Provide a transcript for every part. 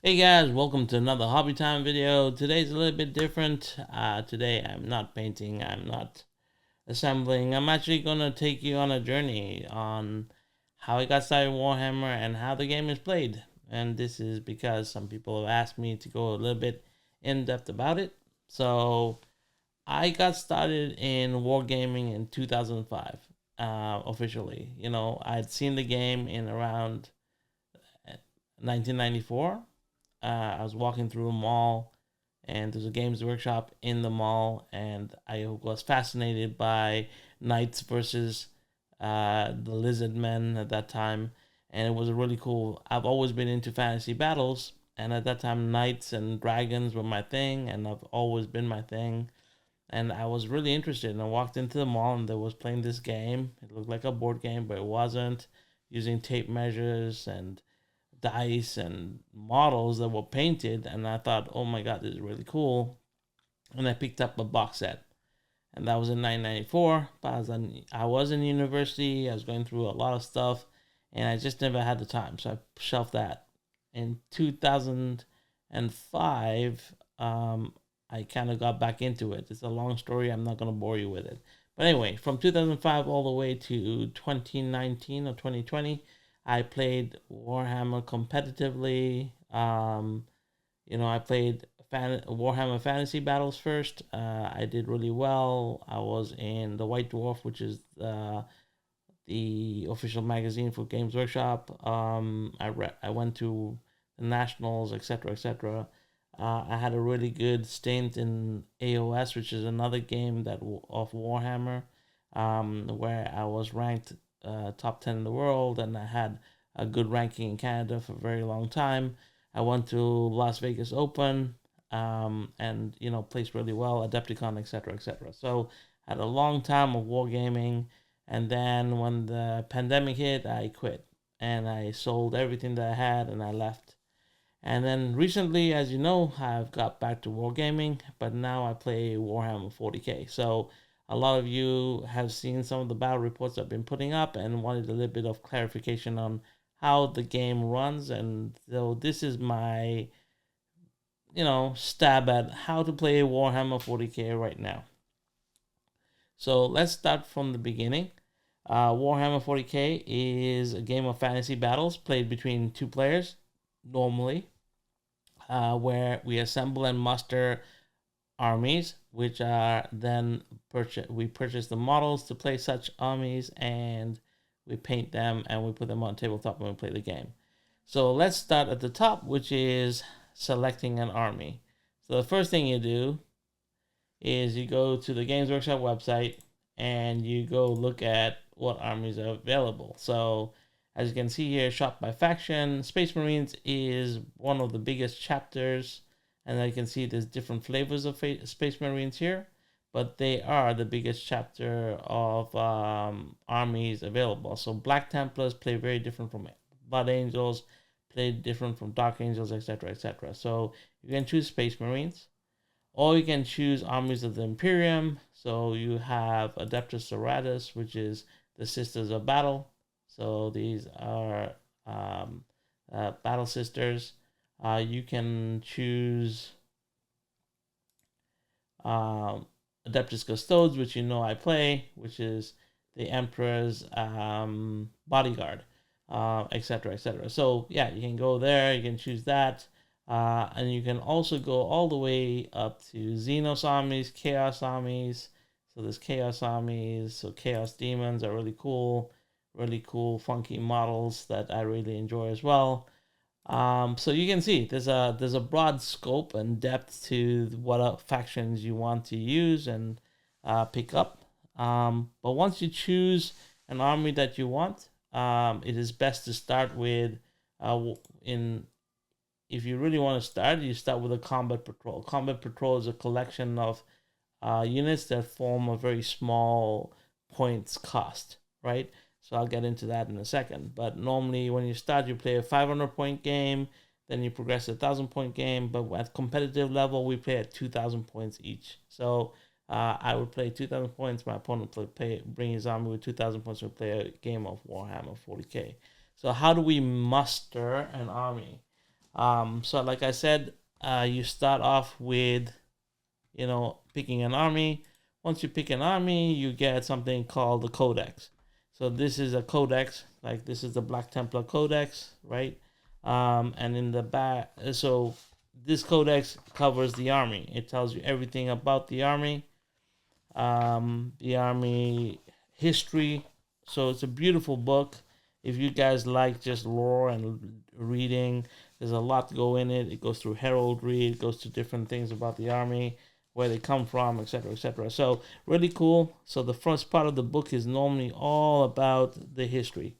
Hey guys, welcome to another Hobby Time video. Today's a little bit different. Today I'm not painting, I'm not assembling. I'm actually gonna take you on a journey on how I got started in Warhammer and how the game is played. And this is because some people have asked me to go a little bit in depth about it. So I got started in wargaming in 2005, officially. I'd seen the game in around 1994. I was walking through a mall, and there's a games workshop in the mall, and I was fascinated by knights versus the lizard men at that time, and it was really cool. I've always been into fantasy battles, and at that time, knights and dragons were my thing, and I've always been my thing. And I was really interested, and I walked into the mall, and they was playing this game. It looked like a board game, but it wasn't. Using tape measures and dice and models that were painted, and I thought, oh my god, this is really cool. And I picked up a box set, and that was in 1994. But I was in university. I was going through a lot of stuff, and I just never had the time, so I shelved that. In 2005, I kind of got back into it. It's a long story. I'm not gonna bore you with it. But anyway, from 2005 all the way to 2019 or 2020, I played Warhammer competitively. I played Warhammer Fantasy Battles first. I did really well. I was in the White Dwarf, which is the official magazine for Games Workshop. I went to the nationals, etc., etc. I had a really good stint in AOS, which is another game that of Warhammer, where I was ranked top 10 in the world, and I had a good ranking in Canada for a very long time. I went to Las Vegas Open, and placed really well, Adepticon, etc., etc. So I had a long time of wargaming, and then when the pandemic hit, I quit and I sold everything that I had and I left. And then recently, as you know, I've got back to wargaming, but now I play Warhammer 40K. So a lot of you have seen some of the battle reports I've been putting up and wanted a little bit of clarification on how the game runs. And so this is my, stab at how to play Warhammer 40K right now. So let's start from the beginning. Warhammer 40K is a game of fantasy battles played between two players normally, where we assemble and muster armies, which are then we purchase the models to play such armies, and we paint them and we put them on tabletop when we play the game. So let's start at the top, which is selecting an army. So the first thing you do is you go to the Games Workshop website and you go look at what armies are available. So as you can see here, shop by faction. Space Marines is one of the biggest chapters, and as you can see there's different flavors of Space Marines here, but they are the biggest chapter of armies available. So Black Templars play very different from Blood Angels, play different from Dark Angels, etc., etc. So you can choose Space Marines, or you can choose armies of the Imperium. So you have Adeptus Sororitas, which is the Sisters of Battle. So these are Battle Sisters. You can choose Adeptus Custodes, which I play, which is the Emperor's bodyguard, etc., etc. So yeah, you can go there. You can choose that. And you can also go all the way up to Xenos armies, Chaos armies. So there's Chaos armies. So Chaos demons are really cool, funky models that I really enjoy as well. So you can see there's a broad scope and depth to what factions you want to use and pick up. But once you choose an army that you want, it is best to start with in if you really want to start, you start with a combat patrol. Combat patrol is a collection of units that form a very small points cost, right? So I'll get into that in a second. But normally, when you start, you play a 500-point game, then you progress to a 1,000-point game. But at competitive level, we play at 2,000 points each. So I would play 2,000 points. My opponent would bring his army with 2,000 points. We play a game of Warhammer 40K. So how do we muster an army? So like I said, you start off with, picking an army. Once you pick an army, you get something called the codex. So this is a codex, like this is the Black Templar Codex, right? And in the back, so this codex covers the army. It tells you everything about the army history. So it's a beautiful book. If you guys like just lore and reading, there's a lot to go in it. It goes through heraldry, it goes to different things about the army, where they come from, etc., etc. So really cool. So the first part of the book is normally all about the history,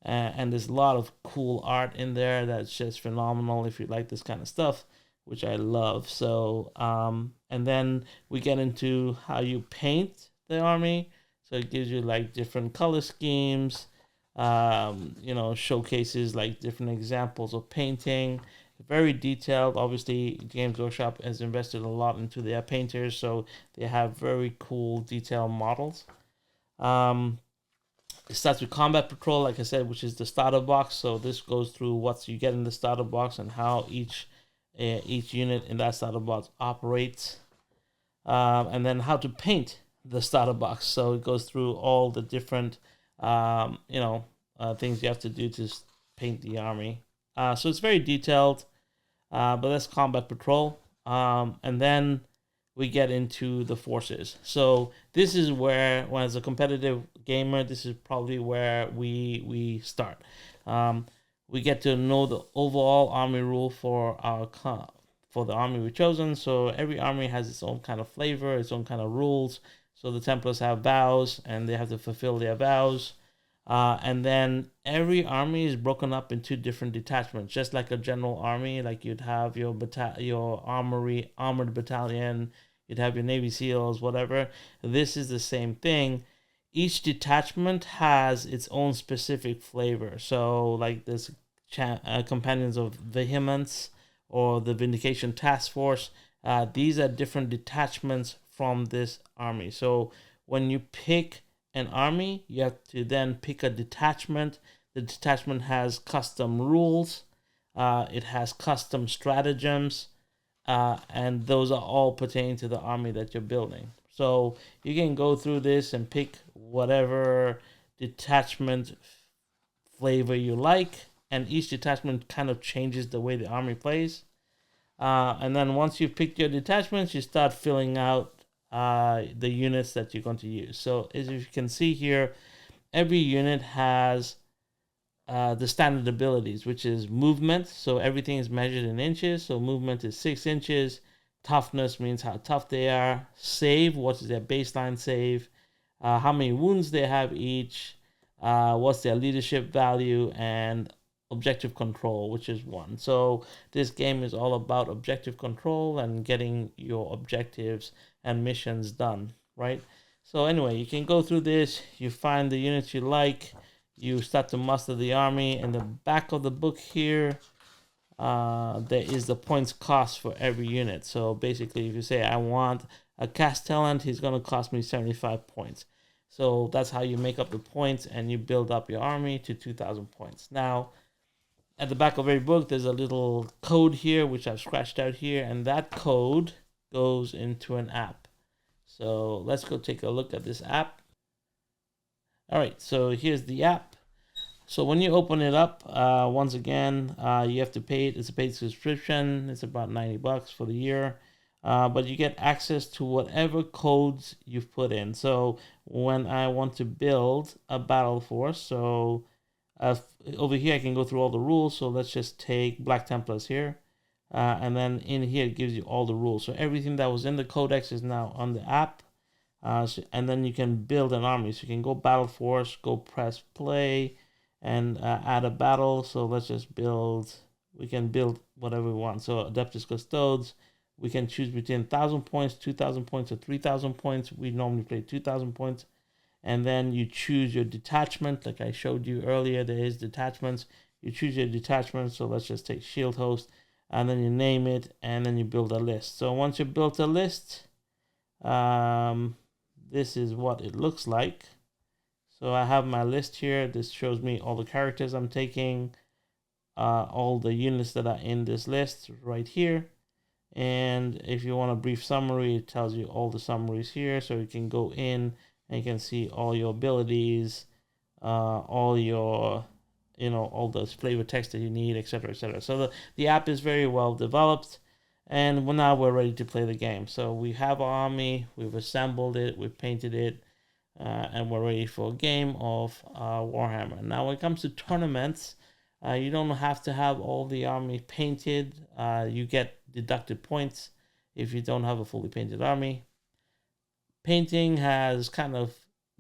and there's a lot of cool art in there that's just phenomenal if you like this kind of stuff, which I love. So and then we get into how you paint the army. So it gives you like different color schemes, showcases like different examples of painting. Very detailed. Obviously, Games Workshop has invested a lot into their painters, so they have very cool detailed models. Um, it starts with Combat Patrol, like I said, which is the starter box. So this goes through what you get in the starter box and how each unit in that starter box operates, and then how to paint the starter box. So it goes through all the different things you have to do to paint the army. So it's very detailed, but that's Combat Patrol. And then we get into the forces. So this is where, when as a competitive gamer, this is probably where we start. We get to know the overall army rule for the army we've chosen. So every army has its own kind of flavor, its own kind of rules. So the Templars have vows, and they have to fulfill their vows. And then every army is broken up into different detachments, just like a general army. Like you'd have your armored battalion, you'd have your Navy SEALs, whatever. This is the same thing. Each detachment has its own specific flavor. So, like this Companions of Vehemence or the Vindication Task Force, these are different detachments from this army. So, when you pick an army, you have to then pick a detachment. The detachment has custom rules, it has custom stratagems, and those are all pertaining to the army that you're building. So you can go through this and pick whatever detachment flavor you like, and each detachment kind of changes the way the army plays. And then once you've picked your detachments, you start filling out the units that you're going to use. So as you can see here, every unit has the standard abilities, which is movement. So everything is measured in inches. So movement is 6 inches. Toughness means how tough they are. Save, what is their baseline save? How many wounds they have each. What's their leadership value, and objective control, which is 1. So this game is all about objective control and getting your objectives and missions done, right? So anyway, you can go through this, you find the units you like, you start to muster the army. In the back of the book here, there is the points cost for every unit. So basically, if you say I want a Castellan, he's going to cost me 75 points. So that's how you make up the points, and you build up your army to 2,000 points. Now, at the back of every book, there's a little code here, which I've scratched out here, and that code goes into an app. So let's go take a look at this app. All right, so here's the app. So when you open it up, once again, you have to pay it. It's a paid subscription. It's about $90 for the year. But you get access to whatever codes you've put in. So when I want to build a battle force, so over here I can go through all the rules. So let's just take Black Templars here. And then in here it gives you all the rules. So everything that was in the codex is now on the app. And then you can build an army. So you can go battle force, go press play, and add a battle. So let's just build. We can build whatever we want. So Adeptus Custodes. We can choose between 1,000 points, 2,000 points, or 3,000 points. We normally play 2,000 points. And then you choose your detachment. Like I showed you earlier, there is detachments. You choose your detachment. So let's just take Shield Host. And then you name it. And then you build a list. So once you built a list, this is what it looks like. So I have my list here. This shows me all the characters I'm taking. all the units that are in this list right here. And if you want a brief summary, it tells you all the summaries here, so you can go in and you can see all your abilities, all your, all those flavor text that you need, etc., etc. So the app is very well developed, and now we're ready to play the game. So we have our army, we've assembled it, we've painted it, and we're ready for a game of Warhammer. Now, when it comes to tournaments, you don't have to have all the army painted. You get deducted points if you don't have a fully painted army. Painting has kind of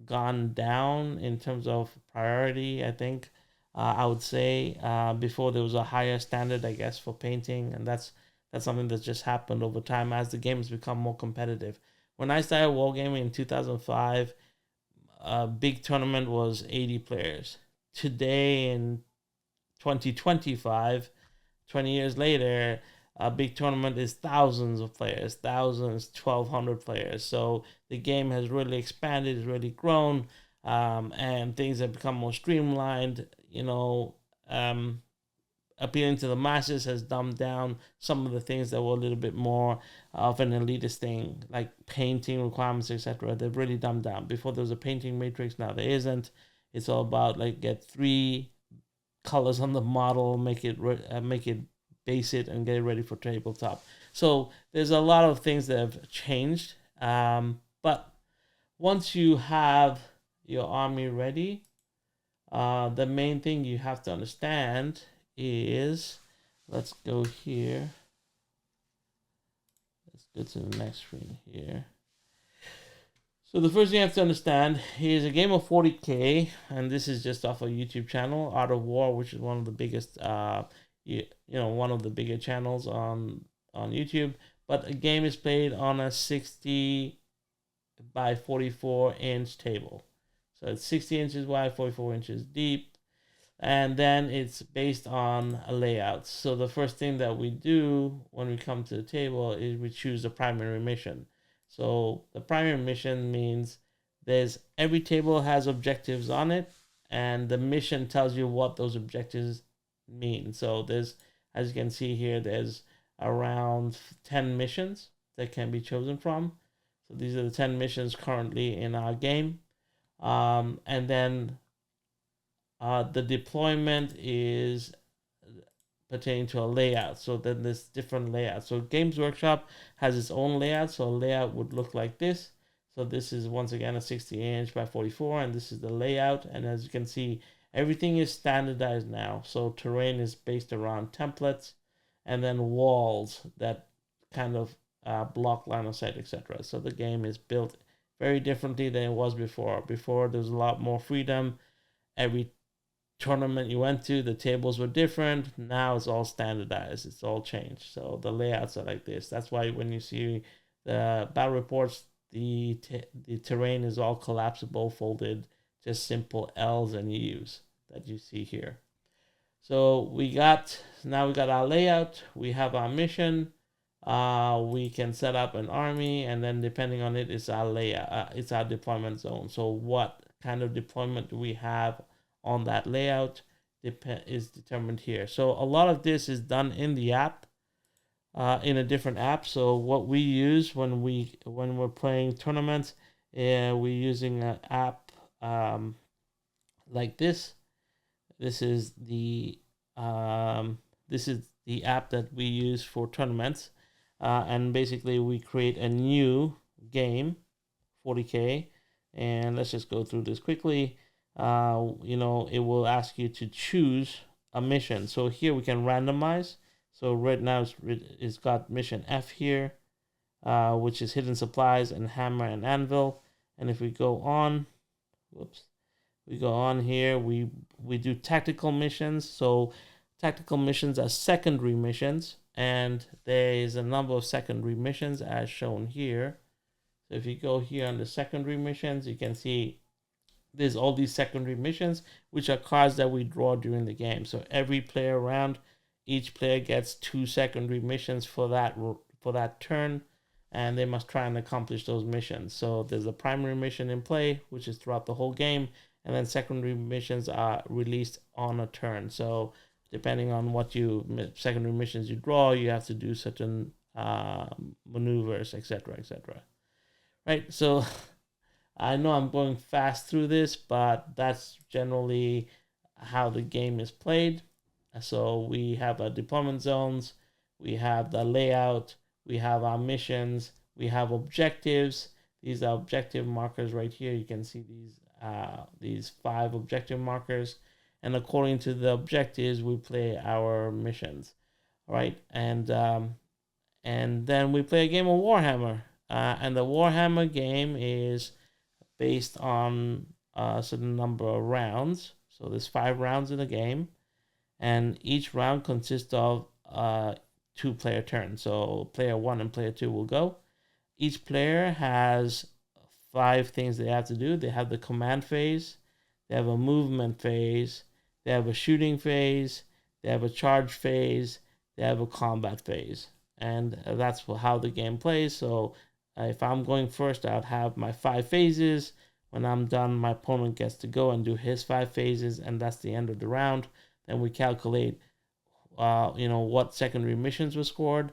gone down in terms of priority, I think. I would say before there was a higher standard, I guess, for painting, and that's something that's just happened over time as the game has become more competitive. When I started wargaming in 2005, a big tournament was 80 players. Today in 2025, 20 years later, a big tournament is thousands of players, 1,200 players. So the game has really expanded, has really grown, and things have become more streamlined. Appealing to the masses has dumbed down some of the things that were a little bit more of an elitist thing, like painting requirements, etc. They've really dumbed down. Before there was a painting matrix, now there isn't. It's all about get 3 colors on the model, make it base it, and get it ready for tabletop. So there's a lot of things that have changed. But once you have your army ready, the main thing you have to understand is, let's go here. Let's go to the next screen here. So the first thing you have to understand is a game of 40K, and this is just off a YouTube channel, Art of War, which is one of the biggest, one of the bigger channels on YouTube. But a game is played on a 60 by 44 inch table. So it's 60 inches wide, 44 inches deep. And then it's based on a layout. So the first thing that we do when we come to the table is we choose the primary mission. So the primary mission means every table has objectives on it, and the mission tells you what those objectives mean. So there's, as you can see here, there's around 10 missions that can be chosen from. So these are the 10 missions currently in our game. And then the deployment is pertaining to a layout. So then there's different layouts. So Games Workshop has its own layout. So a layout would look like this. So this is once again a 60 inch by 44, and this is the layout. And as you can see, everything is standardized now. So terrain is based around templates, and then walls that kind of block line of sight, etc. So the game is built very differently than it was before. Before, there was a lot more freedom. Every tournament you went to, the tables were different. Now it's all standardized. It's all changed. So the layouts are like this. That's why when you see the battle reports, the terrain is all collapsible, folded, just simple L's and U's that you see here. So now we got our layout. We have our mission. We can set up an army, and then depending on it, it's our layout. It's our deployment zone. So what kind of deployment do we have on that layout is determined here. So a lot of this is done in the app, in a different app. So what we use when we're playing tournaments, we're using an app like this. This is the app that we use for tournaments, and basically we create a new game, 40K, and let's just go through this quickly. It will ask you to choose a mission. So here we can randomize. So right now it's got mission F here, which is hidden supplies and hammer and anvil. And if we go on, here, we do tactical missions. So tactical missions are secondary missions, and there is a number of secondary missions as shown here. So if you go here on the secondary missions, you can see there's all these secondary missions, which are cards that we draw during the game. So every player round, each player gets 2 secondary missions for that turn, and they must try and accomplish those missions. So there's a primary mission in play, which is throughout the whole game, and then secondary missions are released on a turn. So depending on what secondary missions you draw, you have to do certain maneuvers, etc., etc. Right? So I know I'm going fast through this, but that's generally how the game is played. So we have our deployment zones, we have the layout, we have our missions, we have objectives. These are objective markers right here. You can see these 5 objective markers, and according to the objectives, we play our missions, right? And then we play a game of Warhammer, and the Warhammer game is based on a certain number of rounds. So there's 5 rounds in the game, and each round consists of 2-player turn. So player 1 and player 2 will go. Each player has 5 things they have to do. They have the command phase, they have a movement phase, they have a shooting phase, they have a charge phase, they have a combat phase. And that's how the game plays. So if I'm going first, I'd have my 5 phases. When I'm done, my opponent gets to go and do his 5 phases, and that's the end of the round. Then we calculate, what secondary missions were scored,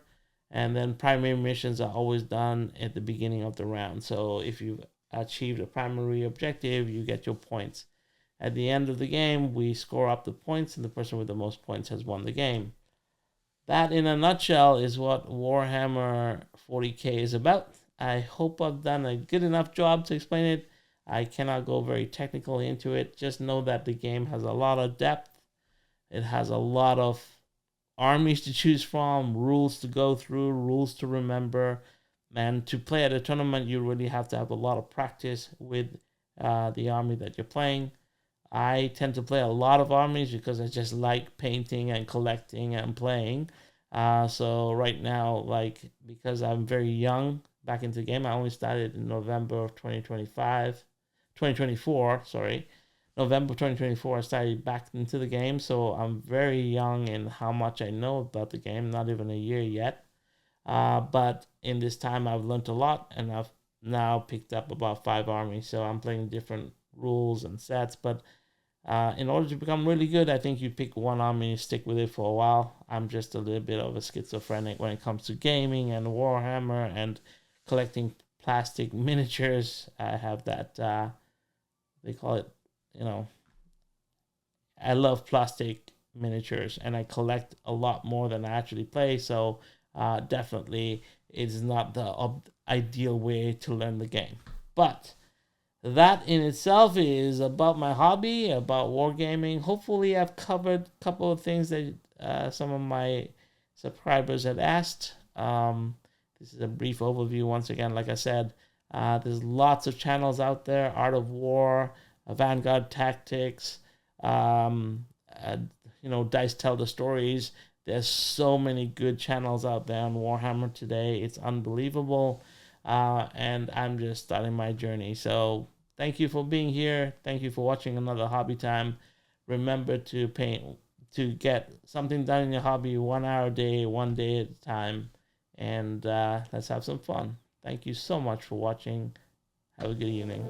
and then primary missions are always done at the beginning of the round. So if you've achieved a primary objective, you get your points. At the end of the game, we score up the points, and the person with the most points has won the game. That, in a nutshell, is what Warhammer 40K is about. I hope I've done a good enough job to explain it. I cannot go very technically into it. Just know that the game has a lot of depth. It has a lot of armies to choose from, rules to go through, rules to remember. And to play at a tournament, you really have to have a lot of practice with the army that you're playing. I tend to play a lot of armies because I just like painting and collecting and playing. So right now, because I'm very young back into the game, I only started in November of 2024, sorry. November 2024, I started back into the game, so I'm very young in how much I know about the game, not even a year yet. But in this time, I've learned a lot, and I've now picked up about 5 armies, so I'm playing different rules and sets. But in order to become really good, I think you pick one army and stick with it for a while. I'm just a little bit of a schizophrenic when it comes to gaming and Warhammer and collecting plastic miniatures. I have that, they call it, I love plastic miniatures, and I collect a lot more than I actually play. So definitely it's not the ideal way to learn the game. But that in itself is about my hobby, about wargaming. Hopefully I've covered a couple of things that some of my subscribers had asked. This is a brief overview. Once again, like I said, there's lots of channels out there. Art of War, Vanguard Tactics, Dice Tell the Stories. There's so many good channels out there on Warhammer today. It's unbelievable. And I'm just starting my journey. So thank you for being here. Thank you for watching another Hobby Time. Remember to get something done in your hobby 1 hour a day, 1 day at a time. And let's have some fun. Thank you so much for watching. Have a good evening.